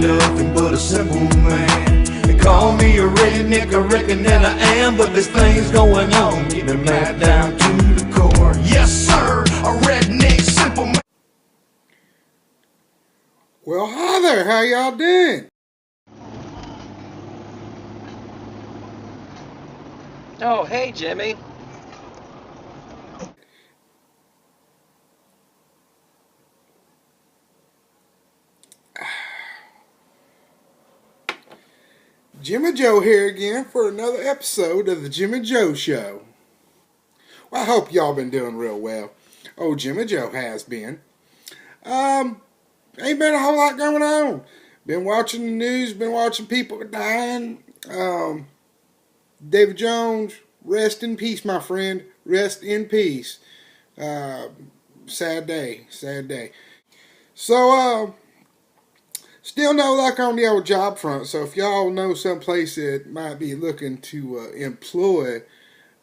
nothing but a simple man. They call me a redneck, I reckon that I am, but there's things going on, keeping Matt down to the core. Yes sir, a redneck simple man. Well, hi there, how y'all doing? Oh, hey, Jimmy. Jimmy Joe here again for another episode of the Jimmy Joe Show. Well, I hope y'all been doing real well. Oh, Jimmy Joe has been. Ain't been a whole lot going on. Been watching the news, been watching people dying. David Jones, rest in peace, my friend. Rest in peace. Sad day, sad day. So, still no luck on the old job front. So if y'all know someplace that might be looking to employ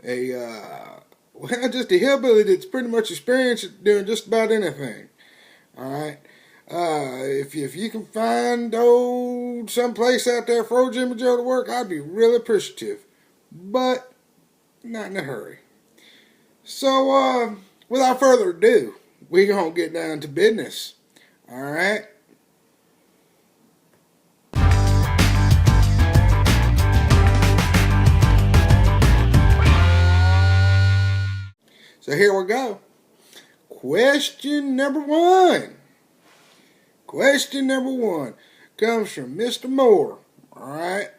just a hillbilly that's pretty much experienced at doing just about anything. All right. If you can find someplace out there for old Jimmy Joe to work, I'd be really appreciative. But not in a hurry. So without further ado, we're gonna get down to business. All right. So here we go. Question number one. Question number one comes from Mr. Moore. All right.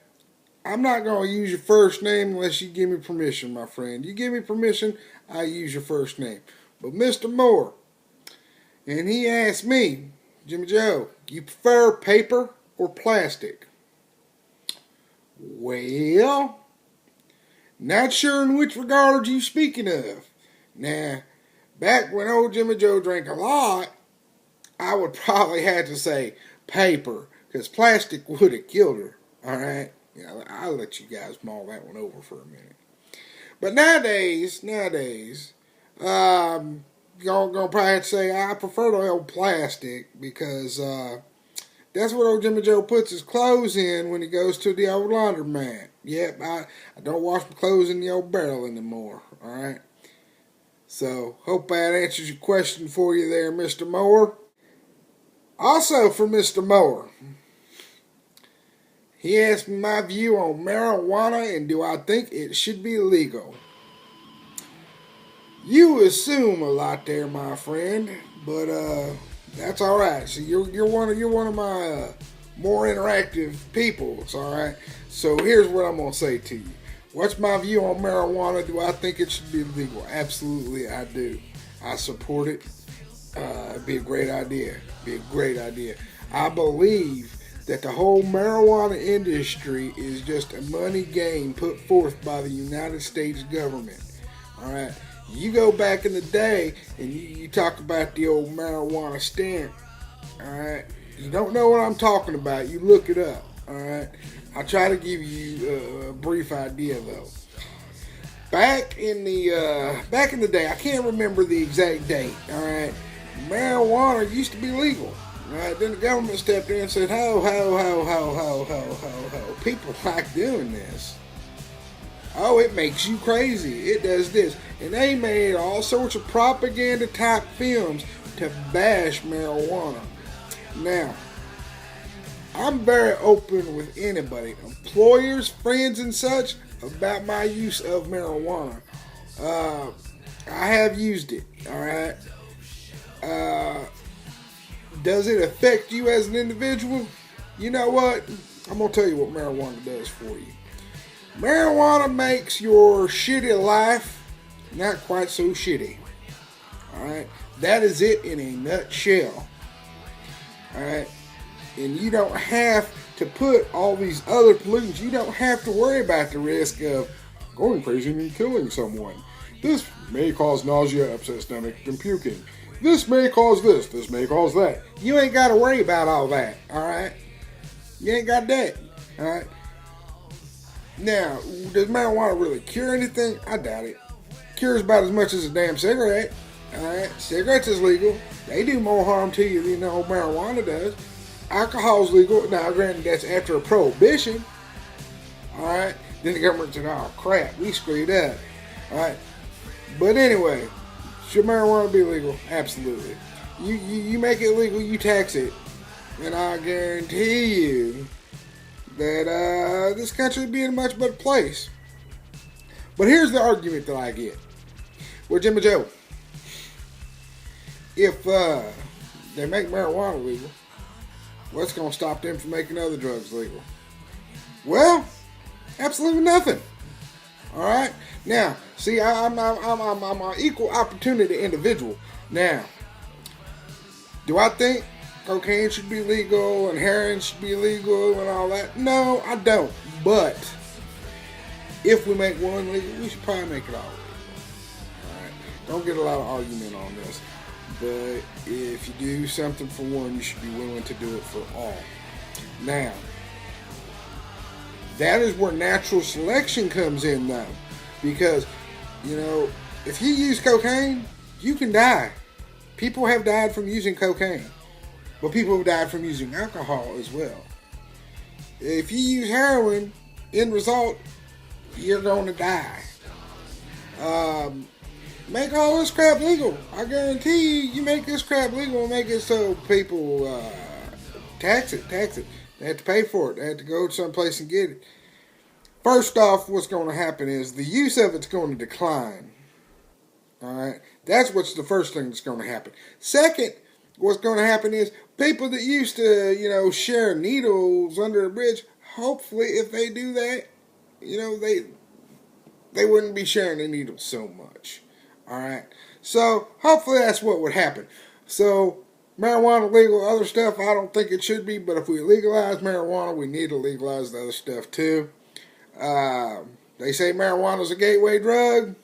I'm not going to use your first name unless you give me permission, my friend. You give me permission, I use your first name. But Mr. Moore, and he asked me, Jimmy Joe, you prefer paper or plastic? Well, not sure in which regard you speaking of. Now, back when old Jimmy Joe drank a lot, I would probably have to say paper, because plastic would have killed her, alright? Yeah, I'll let you guys mull that one over for a minute. But nowadays, gonna probably have to say I prefer the old plastic, because that's what old Jimmy Joe puts his clothes in when he goes to the old laundromat. Yep, I don't wash my clothes in the old barrel anymore, alright? So, hope that answers your question for you there, Mr. Moore. Also for Mr. Moore, he asked me my view on marijuana and do I think it should be legal. You assume a lot there, my friend, but that's all right. So you're one of my more interactive people. It's all right. So here's what I'm gonna say to you. What's my view on marijuana? Do I think it should be legal? Absolutely, I do. I support it. It'd be a great idea. I believe that the whole marijuana industry is just a money game put forth by the United States government. All right. You go back in the day and you talk about the old marijuana stamp. All right. You don't know what I'm talking about. You look it up. All right. I'll try to give you a brief idea though. Back in the day, I can't remember the exact date. All right, marijuana used to be legal. All right, then the government stepped in and said, "Ho, people like doing this. Oh, it makes you crazy. It does this," and they made all sorts of propaganda type films to bash marijuana. Now, I'm very open with anybody, employers, friends, and such, about my use of marijuana. I have used it, alright? Does it affect you as an individual? You know what? I'm going to tell you what marijuana does for you. Marijuana makes your shitty life not quite so shitty. Alright? That is it in a nutshell. Alright? And you don't have to put all these other pollutants. You don't have to worry about the risk of going crazy and killing someone. This may cause nausea, upset stomach, and puking. This may cause this. This may cause that. You ain't got to worry about all that. All right? You ain't got that. All right? Now, does marijuana really cure anything? I doubt it. Cures about as much as a damn cigarette. All right? Cigarettes is legal. They do more harm to you than the old marijuana does. Alcohol's legal. Now, granted, that's after a prohibition. Alright? Then the government said, oh crap, we screwed up. Alright? But anyway, should marijuana be legal? Absolutely. You make it legal, you tax it. And I guarantee you that this country would be in a much better place. But here's the argument that I get. Well, Jimmy Joe, if they make marijuana legal, what's going to stop them from making other drugs legal? Well, absolutely nothing. All right. Now, see, I'm an equal opportunity individual. Now, do I think cocaine should be legal and heroin should be legal and all that? No, I don't. But if we make one legal, we should probably make it all legal. All right. Don't get a lot of argument on this. But if you do something for one, you should be willing to do it for all. Now, that is where natural selection comes in, though. Because, you know, if you use cocaine, you can die. People have died from using cocaine. But people have died from using alcohol as well. If you use heroin, end result, you're going to die. Make all this crap legal. I guarantee you make this crap legal and make it so people tax it. They have to pay for it. They have to go someplace and get it. First off, what's going to happen is the use of it's going to decline. Alright? That's what's the first thing that's going to happen. Second, what's going to happen is people that used to, you know, share needles under a bridge, hopefully if they do that, you know, they wouldn't be sharing the needles so much. Alright? So, hopefully that's what would happen. So, marijuana legal, other stuff, I don't think it should be, but if we legalize marijuana, we need to legalize the other stuff too. They say marijuana is a gateway drug.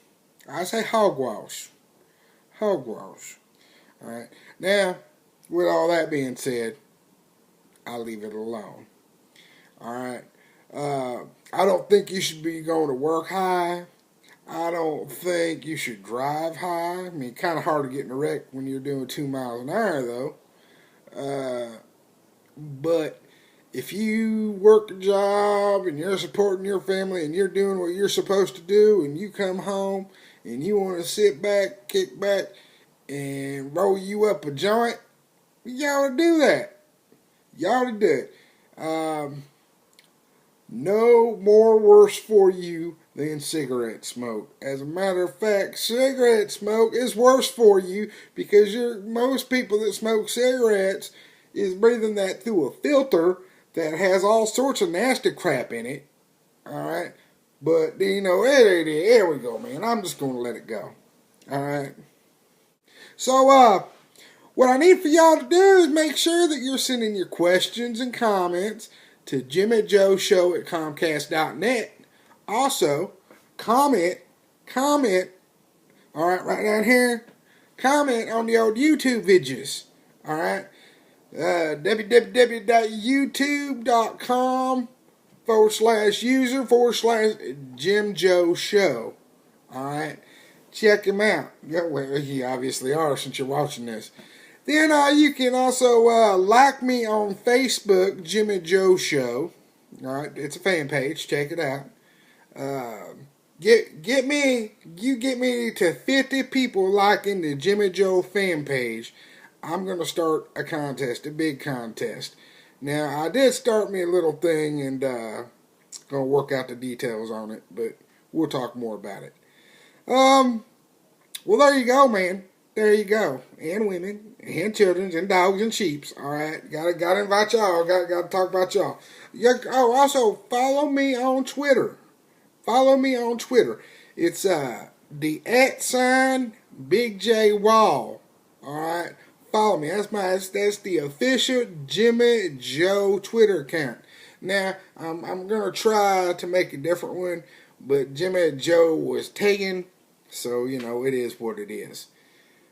I say hogwash. Hogwash. Alright. Now, with all that being said, I'll leave it alone. Alright. I don't think you should be going to work high. I don't think you should drive high. I mean, kind of hard to get in a wreck when you're doing 2 miles an hour, though. But if you work a job and you're supporting your family and you're doing what you're supposed to do and you come home and you want to sit back, kick back, and roll you up a joint, you ought to do that. You ought to do it. No more worse for you than cigarette smoke. As a matter of fact, cigarette smoke is worse for you because most people that smoke cigarettes is breathing that through a filter that has all sorts of nasty crap in it. Alright? But, you know, there we go, man. I'm just going to let it go. Alright? So, what I need for y'all to do is make sure that you're sending your questions and comments to jimmyjoeshow@comcast.net. Also, comment, alright, right down here, comment on the old YouTube videos, alright, www.youtube.com/user/Jim Joe Show, alright, check him out. Well, you obviously are since you're watching this. Then you can also like me on Facebook, Jimmy Joe Show. Alright, it's a fan page, check it out. Get me to 50 people liking the Jimmy Joe fan page. I'm gonna start a contest, a big contest. Now I did start me a little thing and gonna work out the details on it, but we'll talk more about it. Well, there you go, man. There you go. And women, and children, and dogs, and sheeps. Alright, gotta invite y'all. Gotta talk about y'all. Also, follow me on Twitter. It's the @Big J Wall. Alright, follow me. That's the official Jimmy Joe Twitter account. Now, I'm gonna try to make a different one, but Jimmy Joe was taken, so you know it is what it is.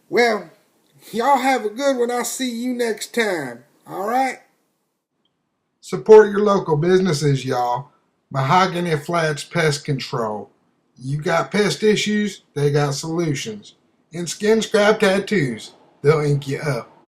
Well, y'all have a good one. I'll see you next time. Alright? Support your local businesses, y'all. Mahogany Flats Pest Control. You got pest issues, they got solutions. And Skin Scrap Tattoos. They'll ink you up.